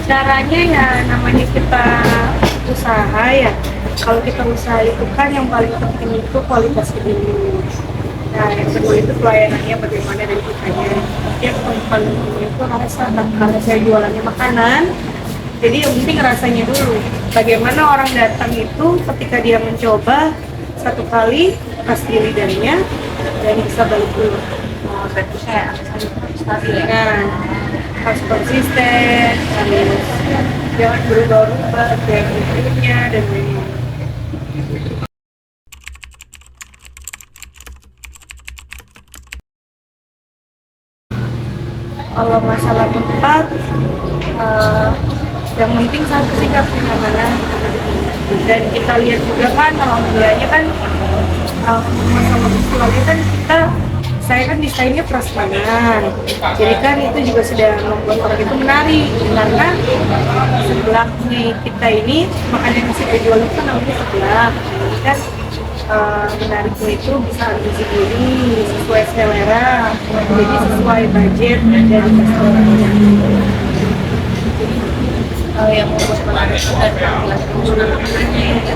Caranya ya namanya kita usaha ya. Kalau kita usaha itu kan yang paling penting itu kualitasnya dulu. Nah, yang kedua itu pelayanannya bagaimana dari kitanya. Yang paling penting itu rasa. Nah, kalau saya jualannya makanan, jadi yang penting rasanya dulu. Bagaimana orang datang itu ketika dia mencoba satu kali pasti lidahnya dan bisa balik dulu. Oh, berarti kayak harus stabil ya. Nah, harus konsisten, harus jangan berubah-ubah kayak bentuknya dan lain-lain. Kalau masalah tempat, eh, yang penting satu sikap kenyamanan. Dan kita lihat juga kan, alhamdulillahnya kan, masalah visualnya kan saya kan desainnya prasmanan. Jadi kan itu juga sudah membuat orang itu menarik karena sebelahnya kita ini makanan yang kita jual itu kan namanya sebelah. Jadi kan menariknya itu bisa ambil sendiri sesuai selera, jadi sesuai budget dari restorannya. Yang membuat menarik itu dan tampilan fungsional makanannya ya.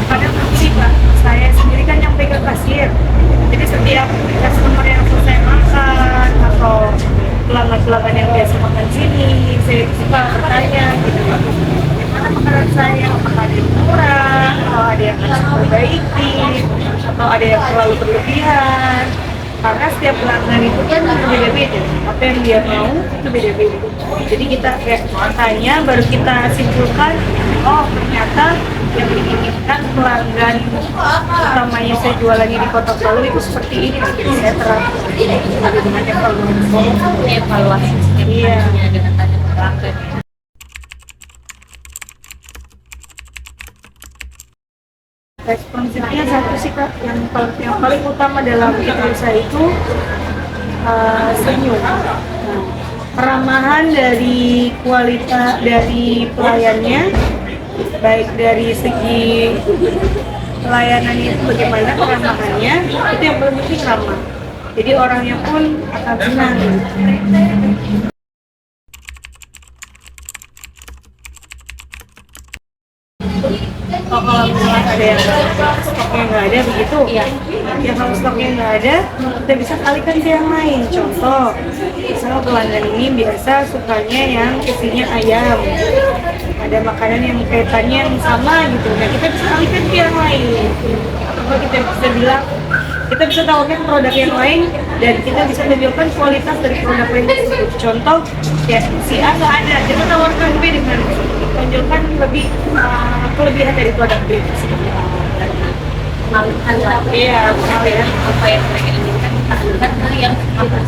Kadang sih Pak, saya sendiri kan yang pegang kasir. Jadi setiap customer yang selesai makan atau pelanggan-pelanggan yang biasa makan sini, saya suka bertanya gitu Pak, gimana makanan saya, apakah ada yang kurang, atau ada yang harus diperbaiki, atau ada yang terlalu berlebihan. Karena setiap pelanggan itu kan berbeda-beda, apa yang dia mau itu beda-beda. Jadi kita kayak tanya, baru kita simpulkan, oh ternyata yang diinginkan pelanggan utamanya saya jualannya di Kota Palu itu seperti ini. Jadi saya terapkan dengan evaluasi. Evaluasi setiap Iya. harinya dengan tanya ke pelanggan ya. Responsifnya satu sih Kak, yang paling utama dalam kita usaha itu senyum. Nah, keramahan dari kualitas dari pelayannya, baik dari segi pelayanannya itu bagaimana keramahannya, itu yang paling penting ramah. Jadi orangnya pun akan senang. Oh, kalau misalnya ada yang stoknya nggak ada begitu, Iya. yang kalau stoknya nggak ada, kita bisa kalikan ke yang lain. Contoh, misalnya pelanggan ini biasa sukanya yang isinya ayam, ada makanan yang kaitannya yang sama gitu, nah kita bisa kalikan ke yang lain. Atau kita bisa bilang, kita bisa tawarkan produk yang lain dan kita bisa tunjukkan kualitas dari produk lain tersebut. Contoh, ya si A nggak ada, kita tawarkan B dengan tunjukkan lebih kelebihan dari produk B tersebut. Mengalihkan lagi Iya, ya, apa yang mereka inginkan kita alihkan ke yang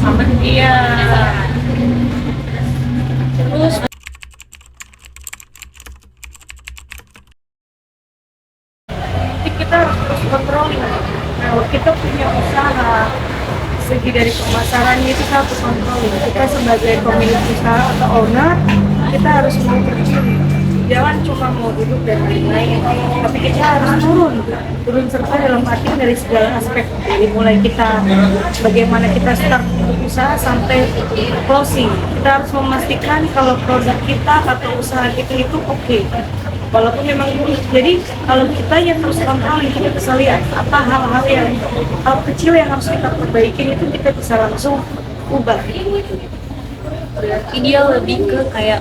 sama. Iya. Terus Jadi kita harus terus kontrol. Kalau kita punya usaha, segi dari pemasarannya itu kita harus kontrol. Kita sebagai pemilik usaha atau owner, kita harus mau berdiri. Jangan cuma mau duduk dan lain-lain, tapi kita harus turun serta dalam arti dari segala aspek. Dari mulai kita bagaimana kita start usaha sampai closing, kita harus memastikan kalau produk kita atau usaha kita itu oke. Walaupun memang jadi kalau kita yang terus kontrol, kita bisa lihat apa hal kecil yang harus kita perbaiki, itu kita bisa langsung ubah. berarti dia lebih ke kayak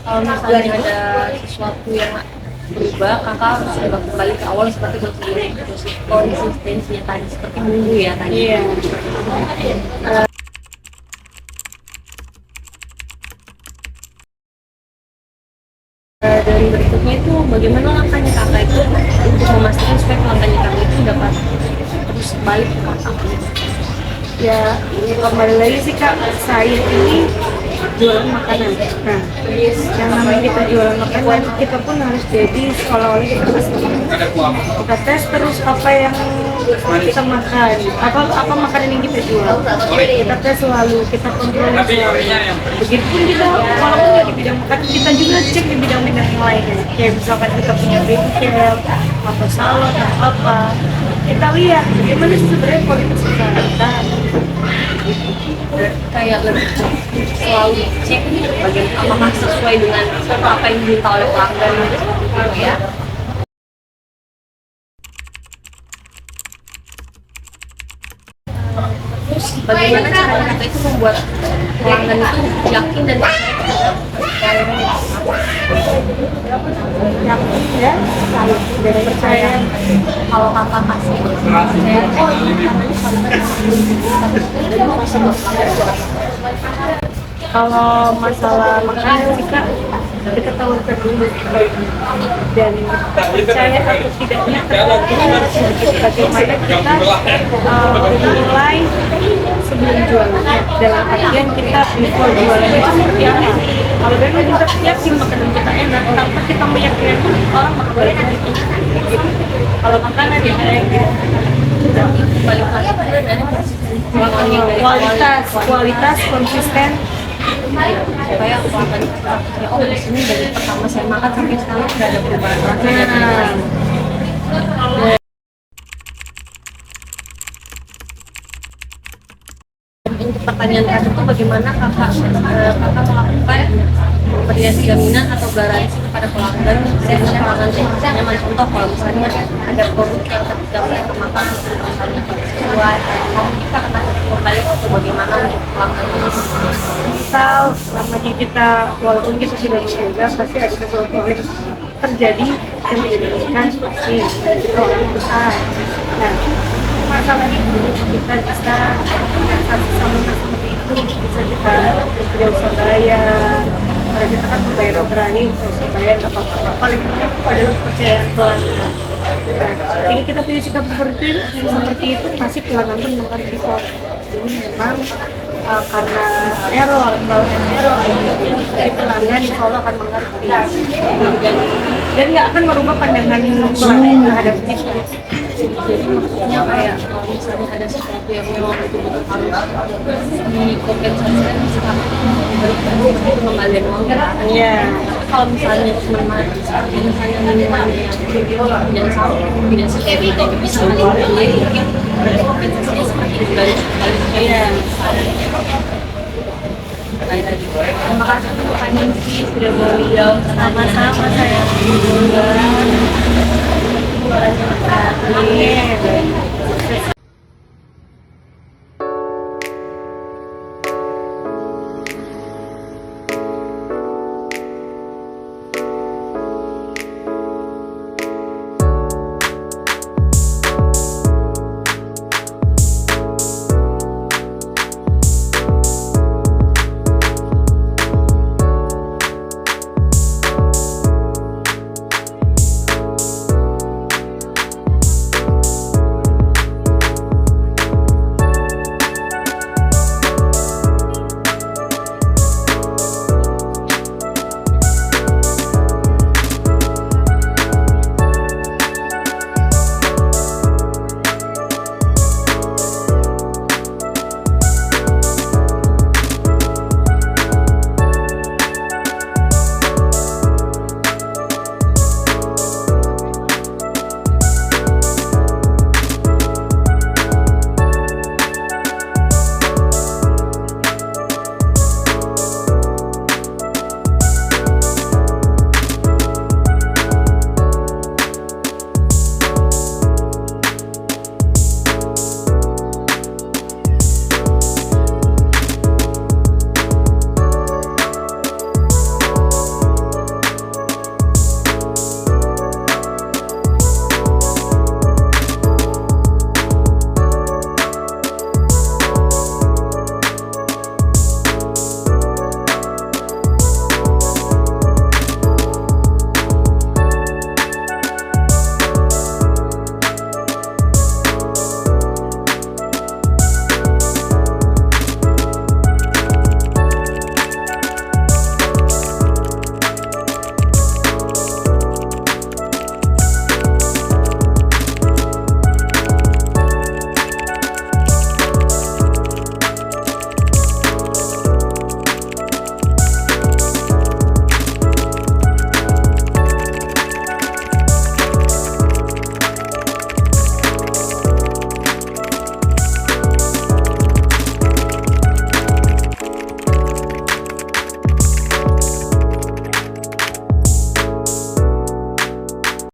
kalau misalnya ada sesuatu yang berubah, kakak harus coba kembali ke awal seperti bersebelum terus konsistensinya tadi seperti dulu ya tadi. Iya. Dan berikutnya itu bagaimana langkahnya kakak itu untuk memastikan supaya pelanggannya kakak itu dapat terus balik ke kakak. Ya kembali lagi sih Kak, saya ini jualan makanan. Nah, yang namanya kita jualan makanan, kita pun harus jadi seolah-olah kita customer. Kita tes terus apa yang kita makan, apa makanan yang kita jual. Kita tes selalu, kita kontrol selalu. Begitupun kita, walaupun nggak di bidang makanan, kita juga cek di bidang-bidang yang lain. Kayak misalkan kita punya bengkel, atau salon, atau apa. Kita lihat bagaimana sih sebenarnya kualitas usaha kita. Kayak lebih selalu cek bagaimana apakah sesuai dengan apa yang diminta oleh pelanggan gitu ya. Terus bagaimana cara kita itu membuat pelanggan itu yakin dan Yakin ya, dan percaya. kalau kakak kasih saya oh ini Kalau masalah makanan sih Kak, kita tahu dulu dan percaya atau tidaknya tergantung bagaimana kita menilai sebelum jualan. Dalam artian kita before jualan itu seperti apa? Kalau memang kita yakin makanan kita enak, tanpa kita meyakinkan pun orang bakal balik lagi. Kalau makanan ya kayak gitu. balik lagi Kualitas konsisten. supaya pelanggan ya oh di sini dari pertama saya makan sampai sekarang sudah ada perubahan rasanya. Untuk pertanyaan tadi itu bagaimana kakak melakukan pemberian jaminan atau garansi kepada pelanggan sehingga pelanggan itu bisa nyaman. Contoh kalau misalnya ada produk yang ketika mereka makan misalnya sesuai kita akan kembali atau bagaimana untuk pelanggan ini. Misal namanya kita, walaupun kita sudah bekerja, pasti ada sesuatu yang terjadi yang menyebabkan pasti orang besar. Nah, masalah itu kita bisa satu sama seperti itu bisa kita tidak usah bayar. Karena kita kan membayar berani, terus bayar nggak apa-apa. Paling penting adalah kepercayaan pelanggan. Nah, ini kita punya sikap seperti itu pasti pelanggan pun akan bisa. Jadi memang karena error, kalau error dari pelanggan insya Allah akan mengerti dan nggak akan merubah pandangan pelanggan terhadap kita. Jadi maksudnya kayak kalau misalnya ada sesuatu yang memang betul-betul harus dikompensasikan sekarang itu pengembalian uang kan? Iya. Kalau misalnya cuma misalnya minumannya yang tidak sampai tidak sesuai dengan yang bisa balik mungkin berarti kompensasinya seperti itu balik Iya. Terima kasih untuk Kak Ningsi sudah beliau Sama-sama saya. Amin.